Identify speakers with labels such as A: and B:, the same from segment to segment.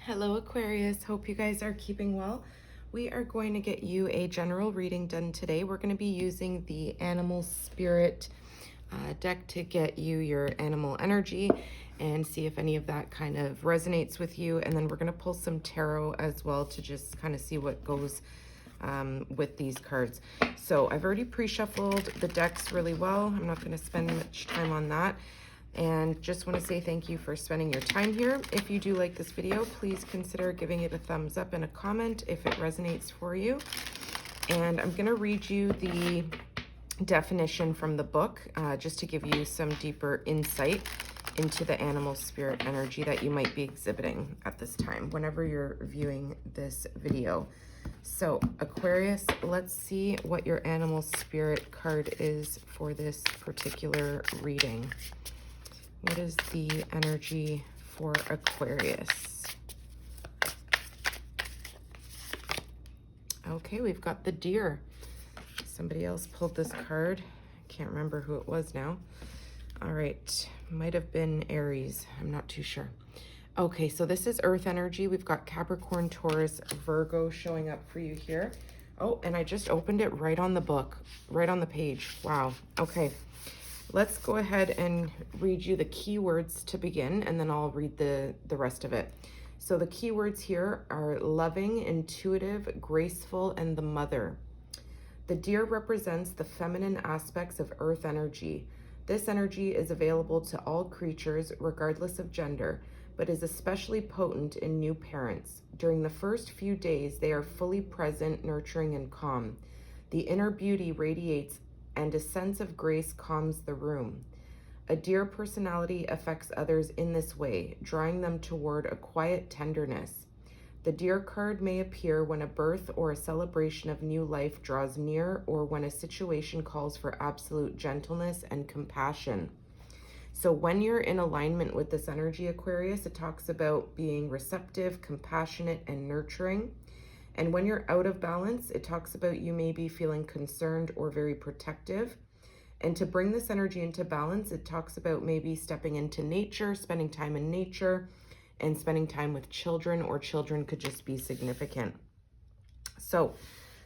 A: Hello Aquarius, hope you guys are keeping well. We are going to get you a general reading done today. We're going to be using the Animal Spirit deck to get you your animal energy and see if any of that kind of resonates with you. And then we're going to pull some tarot as well to just kind of see what goes with these cards. So I've already pre-shuffled the decks really well. I'm not going to spend much time on that. And just want to say thank you for spending your time here. If you do like this video, please consider giving it a thumbs up and a comment if it resonates for you. And I'm going to read you the definition from the book just to give you some deeper insight into the animal spirit energy that you might be exhibiting at this time whenever you're viewing this video. So Aquarius, let's see what your animal spirit card is for this particular reading. What is the energy for Aquarius? Okay, we've got the deer. Somebody else pulled this card. Can't remember who it was now. All right, might have been Aries. I'm not too sure. Okay, so this is Earth energy. We've got Capricorn, Taurus, Virgo showing up for you here. Oh, and I just opened it right on the book, right on the page. Wow, okay. Let's go ahead and read you the keywords to begin, and then I'll read the rest of it. So the keywords here are loving, intuitive, graceful, and the mother. The deer represents the feminine aspects of earth energy. This energy is available to all creatures, regardless of gender, but is especially potent in new parents. During the first few days, they are fully present, nurturing, and calm. The inner beauty radiates, and a sense of grace calms the room. A deer personality affects others in this way, drawing them toward a quiet tenderness. The deer card may appear when a birth or a celebration of new life draws near, or when a situation calls for absolute gentleness and compassion. So when you're in alignment with this energy, Aquarius, it talks about being receptive, compassionate, and nurturing. And when you're out of balance, it talks about you may be feeling concerned or very protective. And to bring this energy into balance, it talks about maybe stepping into nature, spending time in nature, and spending time with children, or children could just be significant. So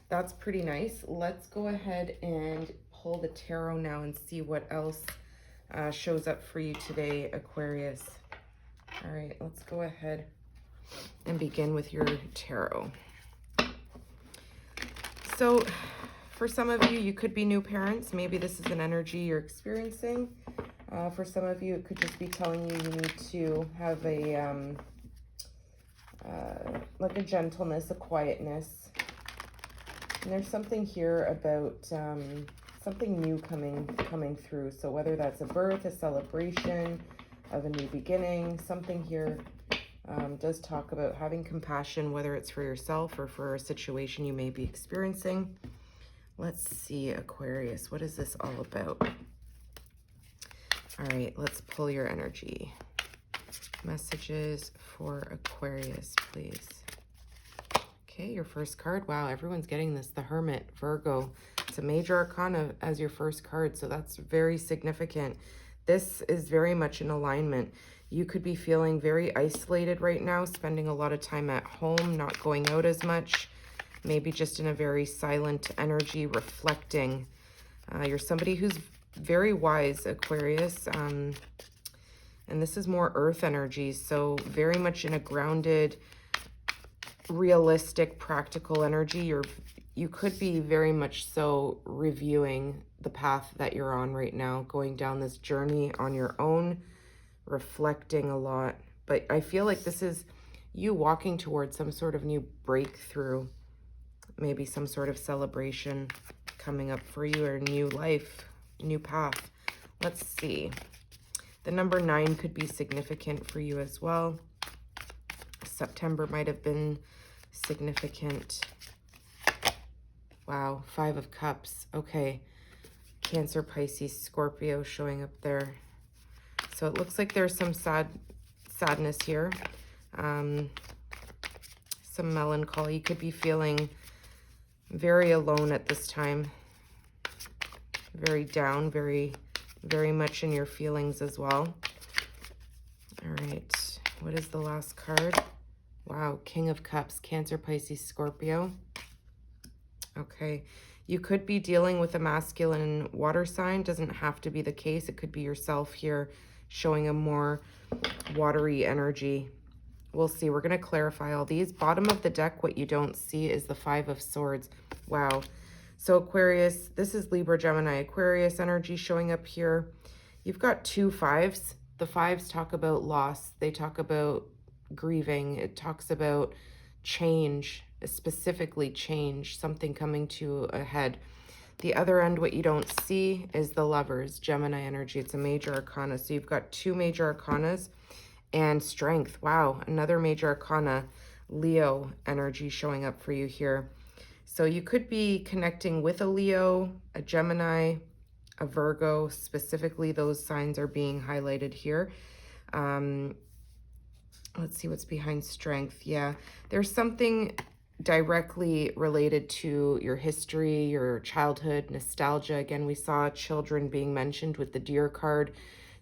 A: that's pretty nice. Let's go ahead and pull the tarot now and see what else shows up for you today, Aquarius. All right, let's go ahead and begin with your tarot. So for some of you, you could be new parents. Maybe this is an energy you're experiencing. For some of you, it could just be telling you need to have a like a gentleness, a quietness. And there's something here about something new coming through. So whether that's a birth, a celebration of a new beginning, something here does talk about having compassion, whether it's for yourself or for a situation you may be experiencing. Let's see, Aquarius, what is this all about? All right, let's pull your energy. Messages for Aquarius, please. Okay, your first card. Wow, everyone's getting this. The Hermit, Virgo. It's a major arcana as your first card, so that's very significant. This is very much in alignment. You could be feeling very isolated right now, spending a lot of time at home, not going out as much, maybe just in a very silent energy, reflecting. You're somebody who's very wise, Aquarius, and this is more earth energy, so very much in a grounded, realistic, practical energy. You could be very much so reviewing the path that you're on right now, going down this journey on your own, reflecting a lot. But I feel like this is you walking towards some sort of new breakthrough, maybe some sort of celebration coming up for you, or new life, new path. Let's see. The number 9 could be significant for you as well. September might have been significant. Wow, 5 of Cups. Okay. Cancer, Pisces, Scorpio showing up there. So it looks like there's some sadness here. Some melancholy. You could be feeling very alone at this time. Very down, very much in your feelings as well. All right. What is the last card? Wow, King of Cups, Cancer, Pisces, Scorpio. Okay, you could be dealing with a masculine water sign. Doesn't have to be the case. It could be yourself here showing a more watery energy. We'll see. We're going to clarify all these. Bottom of the deck, what you don't see is the Five of Swords. Wow. So Aquarius, this is Libra, Gemini, Aquarius energy showing up here. You've got two fives. The fives talk about loss. They talk about grieving. It talks about change, specifically change, something coming to a head. The other end, what you don't see is the Lovers, Gemini energy. It's a major arcana. So you've got two major arcanas and strength. Wow, another major arcana, Leo energy showing up for you here. So you could be connecting with a Leo, a Gemini, a Virgo. Specifically, those signs are being highlighted here. Let's see what's behind strength. Yeah, there's something directly related to your history, your childhood, nostalgia. Again, we saw children being mentioned with the Deer card.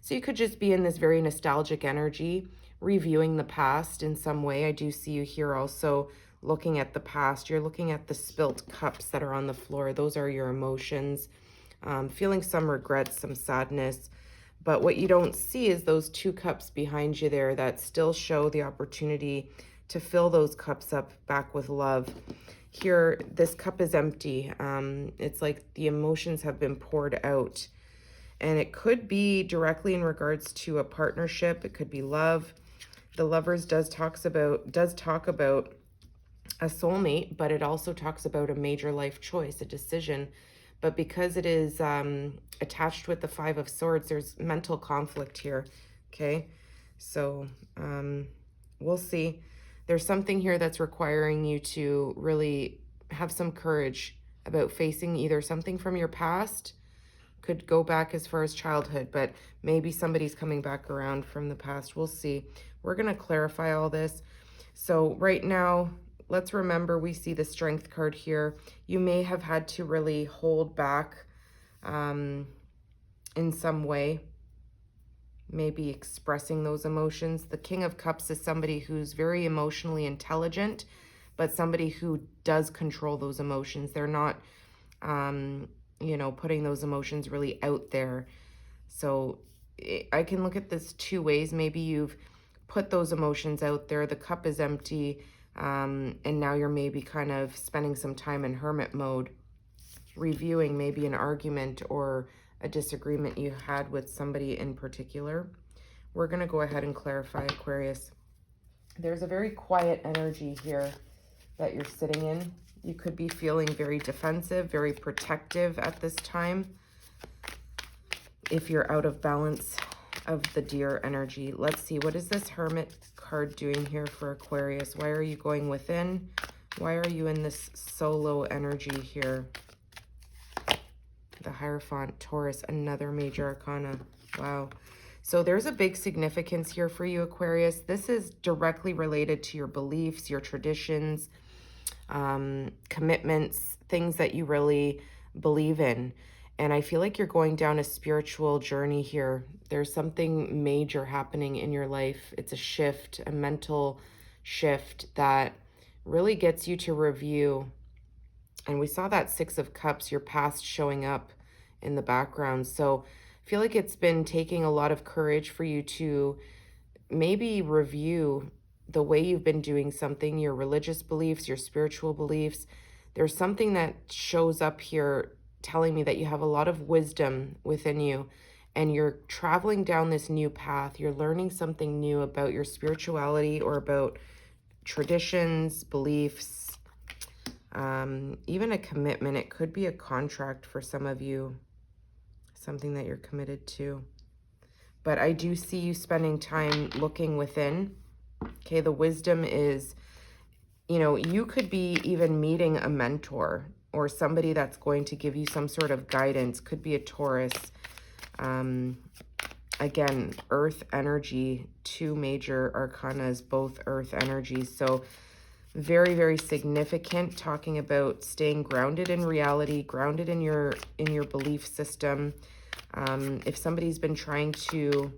A: So you could just be in this very nostalgic energy, reviewing the past in some way. I do see you here also looking at the past. You're looking at the spilt cups that are on the floor. Those are your emotions. Feeling some regrets, some sadness. But what you don't see is those two cups behind you there that still show the opportunity to fill those cups up back with love. Here, this cup is empty. It's like the emotions have been poured out. And it could be directly in regards to a partnership. It could be love. The Lovers does talk about a soulmate, but it also talks about a major life choice, a decision. But because it is attached with the Five of Swords, there's mental conflict here, okay? So we'll see. There's something here that's requiring you to really have some courage about facing either something from your past, could go back as far as childhood, but maybe somebody's coming back around from the past. We'll see. We're going to clarify all this. So right now, let's remember we see the Strength card here. You may have had to really hold back in some way, maybe expressing those emotions. The King of Cups is somebody who's very emotionally intelligent, but somebody who does control those emotions. They're not, you know, putting those emotions really out there. So I can look at this two ways. Maybe you've put those emotions out there. The cup is empty. And now you're maybe kind of spending some time in hermit mode, reviewing maybe an argument or a disagreement you had with somebody in particular. We're going to go ahead and clarify, Aquarius. There's a very quiet energy here that you're sitting in. You could be feeling very defensive, very protective at this time if you're out of balance of the Deer energy. Let's see, what is this Hermit card doing here for Aquarius? Why are you going within? Why are you in this solo energy here? The Hierophant, Taurus, another major arcana. Wow. So there's a big significance here for you, Aquarius. This is directly related to your beliefs, your traditions, commitments, things that you really believe in. And I feel like you're going down a spiritual journey here. There's something major happening in your life. It's a shift, a mental shift that really gets you to review. And we saw that Six of Cups, your past showing up in the background. So I feel like it's been taking a lot of courage for you to maybe review the way you've been doing something, your religious beliefs, your spiritual beliefs. There's something that shows up here telling me that you have a lot of wisdom within you and you're traveling down this new path. You're learning something new about your spirituality or about traditions, beliefs, even a commitment. It could be a contract for some of you, something that you're committed to. But I do see you spending time looking within. Okay, the wisdom is, you know, you could be even meeting a mentor or somebody that's going to give you some sort of guidance. Could be a Taurus. Again, earth energy, two major arcanas, both earth energies. So very, very significant, talking about staying grounded in reality, grounded in your belief system. If somebody's been trying to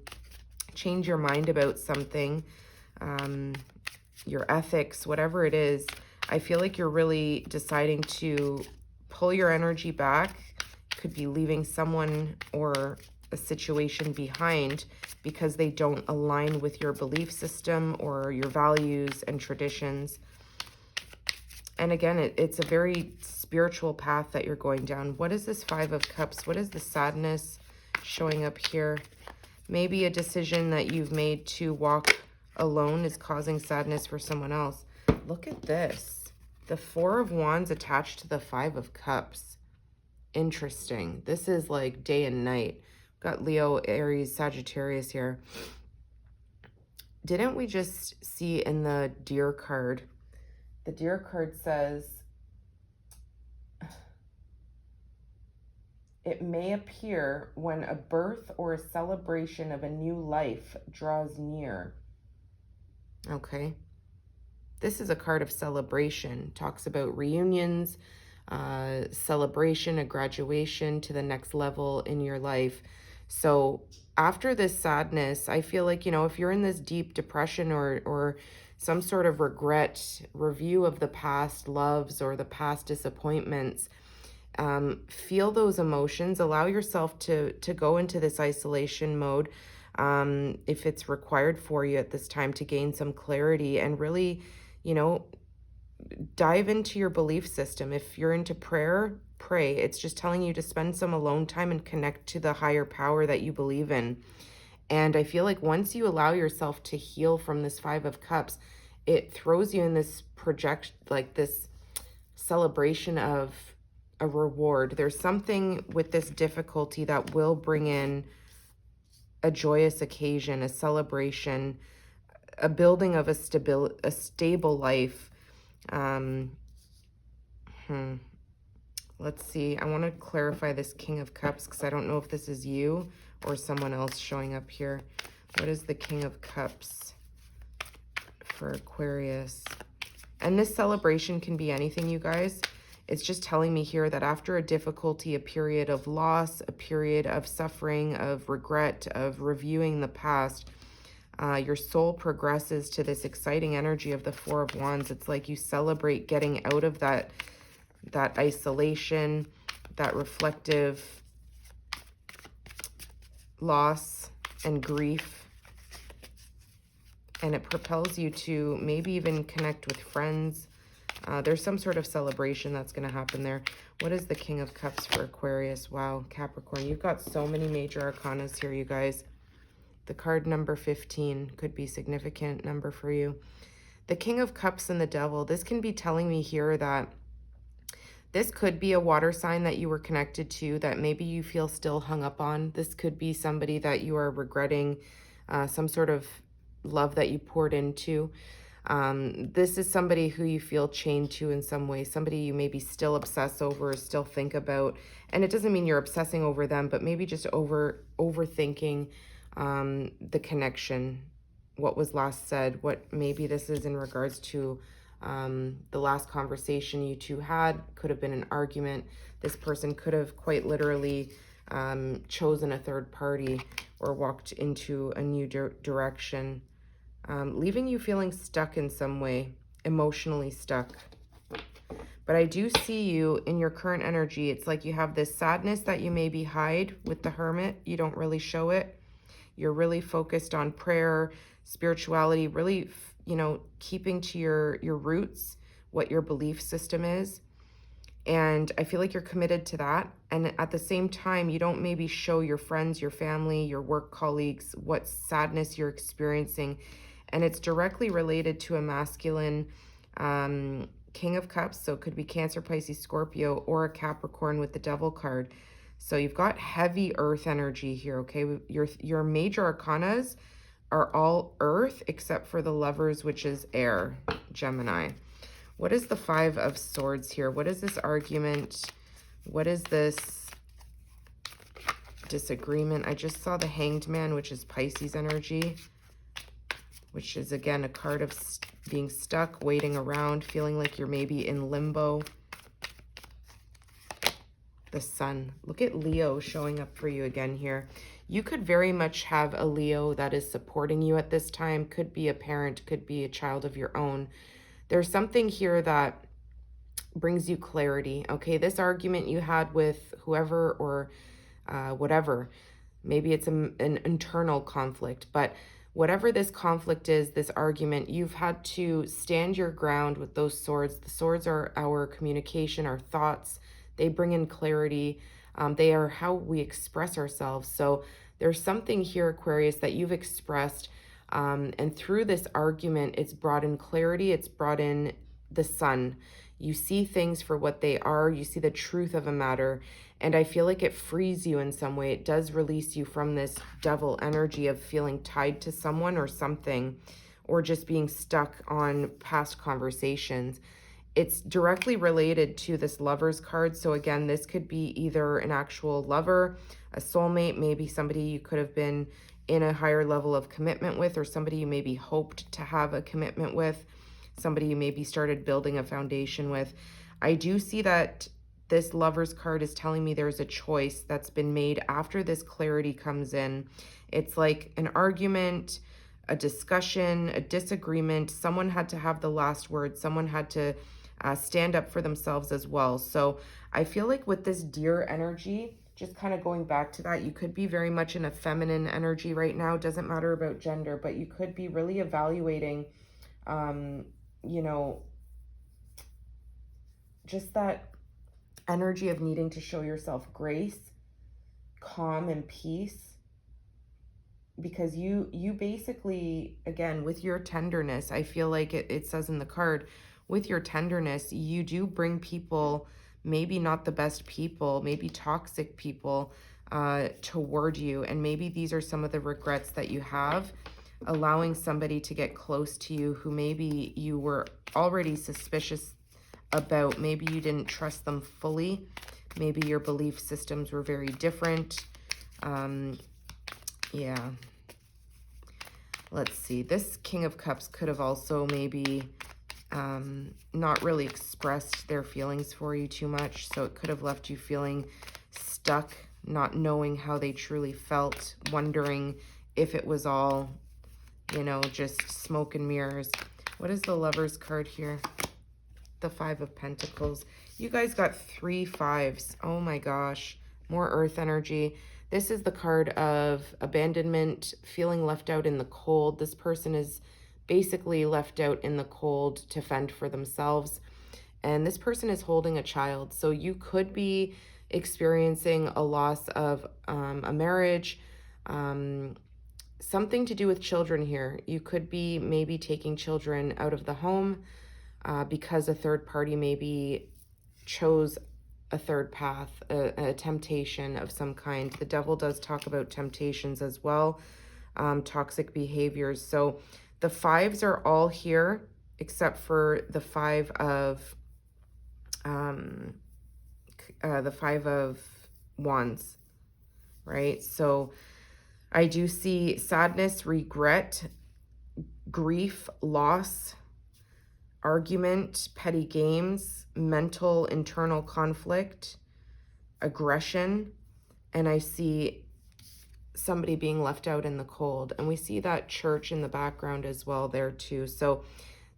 A: change your mind about something, your ethics, whatever it is, I feel like you're really deciding to pull your energy back. Could be leaving someone or a situation behind because they don't align with your belief system or your values and traditions. And again, it's a very spiritual path that you're going down. What is this Five of Cups? What is the sadness showing up here? Maybe a decision that you've made to walk alone is causing sadness for someone else. Look at this. The Four of Wands attached to the Five of Cups. Interesting. This is like day and night. Got Leo, Aries, Sagittarius here. Didn't we just see in the Deer card? The Deer card says, it may appear when a birth or a celebration of a new life draws near. Okay. This is a card of celebration. Talks about reunions, celebration, a graduation to the next level in your life. So after this sadness, I feel like, you know, if you're in this deep depression or some sort of regret, review of the past loves or the past disappointments, feel those emotions, allow yourself to go into this isolation mode if it's required for you at this time to gain some clarity and really, you know, dive into your belief system. If you're into prayer, pray. It's just telling you to spend some alone time and connect to the higher power that you believe in. And I feel like once you allow yourself to heal from this Five of Cups, it throws you in this like this celebration of a reward. There's something with this difficulty that will bring in a joyous occasion, a celebration, a building of a stable life. Let's see. I want to clarify this King of Cups because I don't know if this is you or someone else showing up here. What is the King of Cups for Aquarius? And this celebration can be anything, you guys. It's just telling me here that after a difficulty, a period of loss, a period of suffering, of regret, of reviewing the past, your soul progresses to this exciting energy of the Four of Wands. It's like you celebrate getting out of that isolation, that reflective loss and grief. And it propels you to maybe even connect with friends. There's some sort of celebration that's going to happen there. What is the King of Cups for Aquarius? Wow, Capricorn. You've got so many major arcanas here, you guys. The card number 15 could be a significant number for you. The King of Cups and the Devil. This can be telling me here that this could be a water sign that you were connected to that maybe you feel still hung up on. This could be somebody that you are regretting, some sort of love that you poured into. This is somebody who you feel chained to in some way, somebody you maybe still obsess over, still think about. And it doesn't mean you're obsessing over them, but maybe just overthinking the connection, what was last said, what maybe this is in regards to the last conversation you two had. Could have been an argument. This person could have quite literally chosen a third party or walked into a new direction. Leaving you feeling stuck in some way, emotionally stuck. But I do see you in your current energy. It's like you have this sadness that you maybe hide with the Hermit. You don't really show it. You're really focused on prayer, spirituality, really, you know, keeping to your roots, what your belief system is. And I feel like you're committed to that. And at the same time, you don't maybe show your friends, your family, your work colleagues what sadness you're experiencing. And it's directly related to a masculine King of Cups. So it could be Cancer, Pisces, Scorpio, or a Capricorn with the Devil card. So you've got heavy earth energy here, okay? Your major arcanas are all earth except for the Lovers, which is air, Gemini. What is the Five of Swords here? What is this argument? What is this disagreement? I just saw the Hanged Man, which is Pisces energy, which is, again, a card of being stuck, waiting around, feeling like you're maybe in limbo. The Sun. Look at Leo showing up for you again here. You could very much have a Leo that is supporting you at this time. Could be a parent, could be a child of your own. There's something here that brings you clarity. Okay, this argument you had with whoever or whatever, maybe it's an internal conflict, but whatever this conflict is, this argument, you've had to stand your ground with those swords. The swords are our communication, our thoughts. They bring in clarity. They are how we express ourselves. So there's something here, Aquarius, that you've expressed. And through this argument, it's brought in clarity. It's brought in the sun. You see things for what they are. You see the truth of a matter. And I feel like it frees you in some way. It does release you from this devil energy of feeling tied to someone or something, or just being stuck on past conversations. It's directly related to this Lover's card. So again, this could be either an actual lover, a soulmate, maybe somebody you could have been in a higher level of commitment with, or somebody you maybe hoped to have a commitment with, somebody you maybe started building a foundation with. I do see that this Lover's card is telling me there's a choice that's been made after this clarity comes in. It's like an argument, a discussion, a disagreement. Someone had to have the last word. Someone had to stand up for themselves as well. So I feel like with this Deer energy, just kind of going back to that, you could be very much in a feminine energy right now. Doesn't matter about gender, but you could be really evaluating, you know, just that energy of needing to show yourself grace, calm, and peace. Because you basically, again, with your tenderness, I feel like it says in the card, with your tenderness, you do bring people, maybe not the best people, maybe toxic people, toward you. And maybe these are some of the regrets that you have, allowing somebody to get close to you who maybe you were already suspicious about. Maybe you didn't trust them fully. Maybe your belief systems were very different. Yeah. Let's see. This King of Cups could have also maybe not really expressed their feelings for you too much. So it could have left you feeling stuck, not knowing how they truly felt, wondering if it was all, you know, just smoke and mirrors. What is the Lover's card here? The Five of Pentacles. You guys got 3 5s. Oh my gosh. More earth energy. This is the card of abandonment, feeling left out in the cold. This person is basically left out in the cold to fend for themselves. And this person is holding a child. So you could be experiencing a loss of a marriage, something to do with children here. You could be maybe taking children out of the home because a third party maybe chose a third path, a temptation of some kind. The devil does talk about temptations as well, toxic behaviors. So the 5s are all here except for the 5 of Wands, right? So I do see sadness, regret, grief, loss, argument, petty games, mental, internal conflict, aggression, and I see somebody being left out in the cold. And we see that church in the background as well there too. So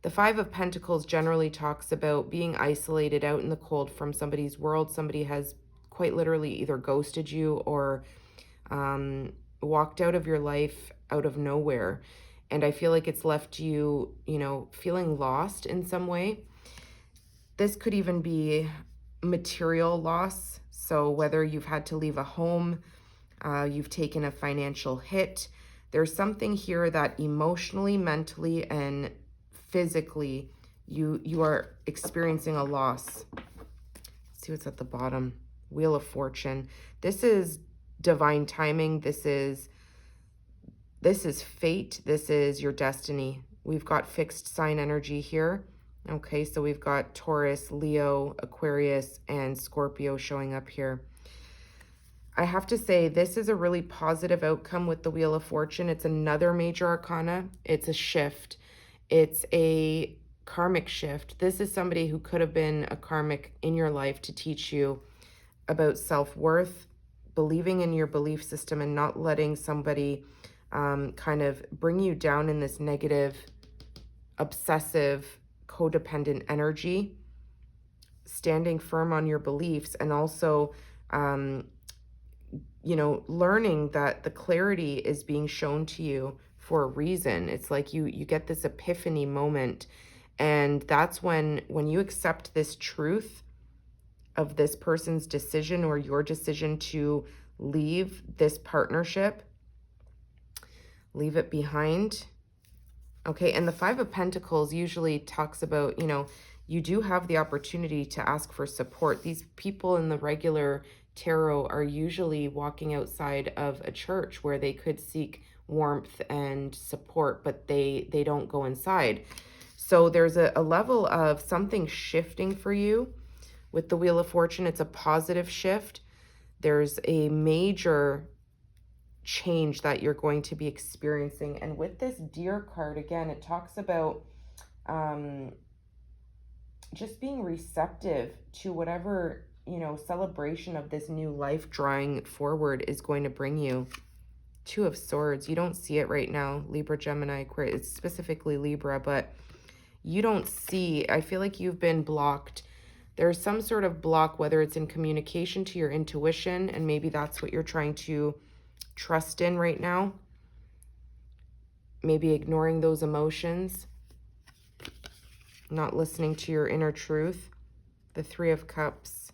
A: the 5 of Pentacles generally talks about being isolated out in the cold from somebody's world. Somebody has quite literally either ghosted you or walked out of your life out of nowhere. And I feel like it's left you, you know, feeling lost in some way. This could even be material loss. So whether you've had to leave a home, you've taken a financial hit, there's something here that emotionally, mentally, and physically, you are experiencing a loss. Let's see what's at the bottom. Wheel of Fortune. This is divine timing. This is fate. This is your destiny. We've got fixed sign energy here. Okay, so we've got Taurus, Leo, Aquarius, and Scorpio showing up here. I have to say, this is a really positive outcome with the Wheel of Fortune. It's another major arcana. It's a shift. It's a karmic shift. This is somebody who could have been a karmic in your life to teach you about self-worth, believing in your belief system and not letting somebody kind of bring you down in this negative, obsessive, codependent energy, standing firm on your beliefs, and also, you know, learning that the clarity is being shown to you for a reason. It's like you get this epiphany moment, and that's when you accept this truth of this person's decision or your decision to leave this partnership, leave it behind. Okay, and the Five of Pentacles usually talks about, you know, you do have the opportunity to ask for support. These people in the regular tarot are usually walking outside of a church where they could seek warmth and support, but they don't go inside. So there's a level of something shifting for you with the Wheel of Fortune. It's a positive shift. There's a major change that you're going to be experiencing. And with this Deer card, again, it talks about just being receptive to whatever, you know, celebration of this new life drawing forward is going to bring you. Two of Swords. You don't see it right now, Libra, Gemini, Aquarius. It's specifically Libra, but you don't see, I feel like you've been blocked. There's some sort of block, whether it's in communication to your intuition, and maybe that's what you're trying to trust in right now. Maybe ignoring those emotions, not listening to your inner truth. The Three of Cups.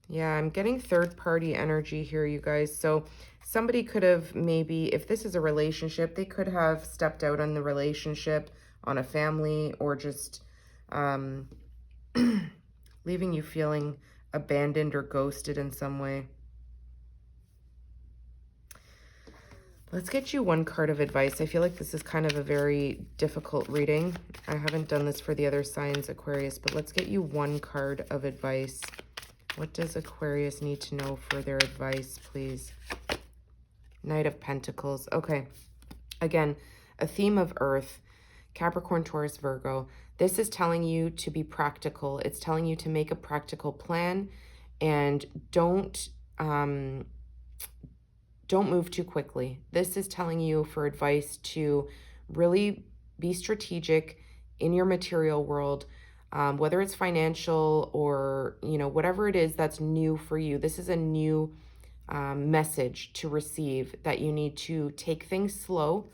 A: Yeah, I'm getting third-party energy here, you guys. So somebody could have maybe, if this is a relationship, they could have stepped out on the relationship, on a family, or just leaving you feeling abandoned or ghosted in some way. Let's get you one card of advice. I feel like this is kind of a very difficult reading. I haven't done this for the other signs, Aquarius, but let's get you one card of advice. What does Aquarius need to know for their advice, please? Knight of Pentacles. Okay. Again, a theme of Earth. Capricorn, Taurus, Virgo. This is telling you to be practical. It's telling you to make a practical plan, and don't move too quickly. This is telling you for advice to really be strategic in your material world, whether it's financial or, you know, whatever it is that's new for you. This is a new message to receive, that you need to take things slow,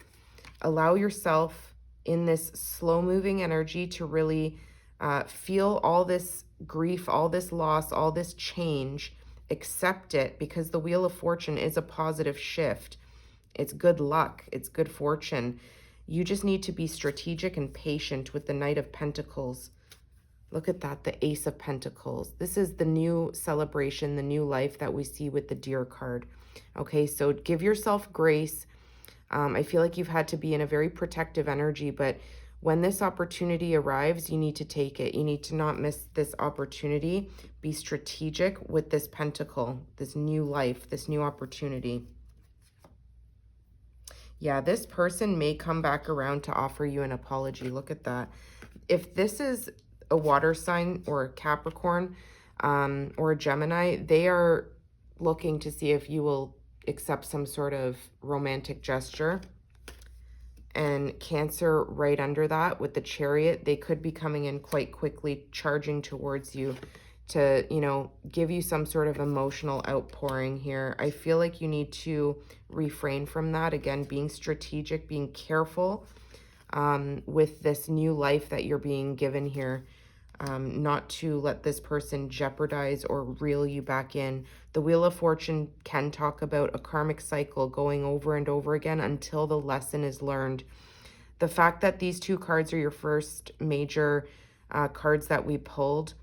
A: allow yourself in this slow moving energy to really feel all this grief, all this loss, all this change. Accept it, because the Wheel of Fortune is a positive shift. It's good luck. It's good fortune. You just need to be strategic and patient with the Knight of Pentacles. Look at that, the Ace of Pentacles. This is the new celebration, the new life that we see with the Deer card. Okay, so give yourself grace. I feel like you've had to be in a very protective energy, but when this opportunity arrives, you need to take it. You need to not miss this opportunity. Be strategic with this pentacle, this new life, this new opportunity. Yeah, this person may come back around to offer you an apology. Look at that. If this is a water sign or a Capricorn or a Gemini, they are looking to see if you will accept some sort of romantic gesture. And Cancer right under that with the Chariot, they could be coming in quite quickly, charging towards you to, you know, give you some sort of emotional outpouring here. I feel like you need to refrain from that. Again, being strategic, being careful with this new life that you're being given here. Not to let this person jeopardize or reel you back in. The Wheel of Fortune can talk about a karmic cycle going over and over again until the lesson is learned. The fact that these two cards are your first major cards that we pulled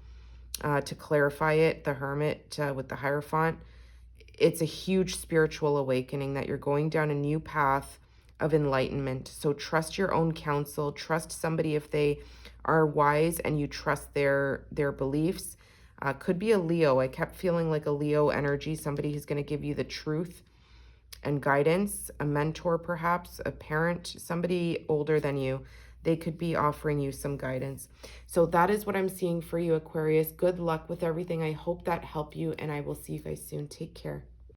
A: to clarify it, the Hermit with the Hierophant, it's a huge spiritual awakening that you're going down a new path of enlightenment. So trust your own counsel. Trust somebody if they are wise and you trust their beliefs. Could be a Leo. I kept feeling like a Leo energy, somebody who's going to give you the truth and guidance, a mentor perhaps, a parent, somebody older than you. They could be offering you some guidance. So that is what I'm seeing for you, Aquarius. Good luck with everything. I hope that helped you, and I will see you guys soon. Take care.